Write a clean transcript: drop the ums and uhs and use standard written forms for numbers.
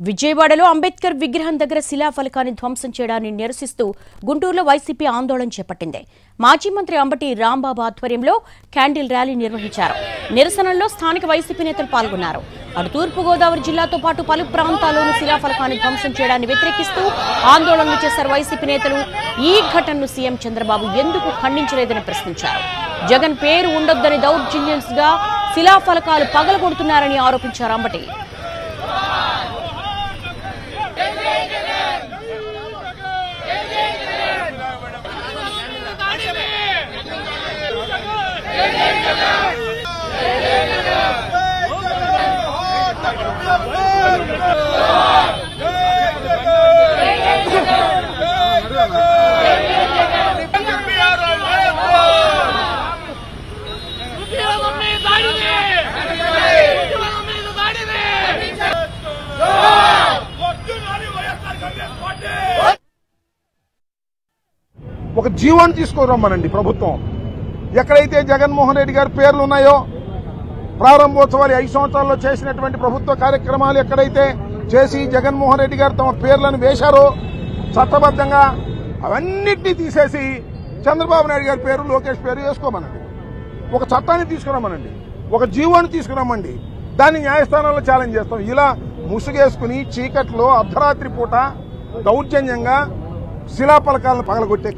విజయవాడలో అంబేద్కర్ విగ్రహం దగ్గర శిలాఫలకాన్ని ధ్వంసం చేయడాన్ని నిరసిస్తూ గుంటూరులో వైసీపీ ఆందోళన చేపట్టింది. మాజీ మంత్రి అంబటి రాంబాబు ఆధ్వర్యంలో క్యాండిల్ ర్యాలీ నిర్వహించారు. నిరసనల్లో స్థానిక వైసీపీ నేతలు పాల్గొన్నారు. అటు తూర్పుగోదావరి జిల్లాతో పాటు పలు ప్రాంతాల్లోనూ శిలాఫలకాన్ని ధ్వంసం చేయడాన్ని వ్యతిరేకిస్తూ ఆందోళనలు చేశారు వైసీపీ నేతలు. ఈ ఘటనను సీఎం చంద్రబాబు ఎందుకు ఖండించలేదని ప్రశ్నించారు. జగన్ పేరు ఉండొద్దని దౌర్జన్యంగా శిలాఫలకాలు పగలగొడుతున్నారని ఆరోపించారు అంబటి. ఒక జీవాన్ని తీసుకురమ్మనండి ప్రభుత్వం. ఎక్కడైతే జగన్మోహన్ రెడ్డి గారి పేర్లు ఉన్నాయో, ప్రారంభోత్సవాలు 5 సంవత్సరాల్లో చేసినటువంటి ప్రభుత్వ కార్యక్రమాలు ఎక్కడైతే చేసి జగన్మోహన్ రెడ్డి గారు తమ పేర్లను వేశారో చట్టబద్ధంగా అవన్నిటినీ తీసేసి చంద్రబాబు నాయుడు గారి పేరు, లోకేష్ పేరు వేసుకోమనండి. ఒక చట్టాన్ని తీసుకురమ్మనండి, ఒక జీవాన్ని తీసుకురమ్మండి. దాన్ని న్యాయస్థానాల్లో ఛాలెంజ్ చేస్తాం. ఇలా ముసుగేసుకుని చీకట్లో అర్ధరాత్రి పూట దౌర్జన్యంగా శిలాఫలకాలను పగలగొట్టే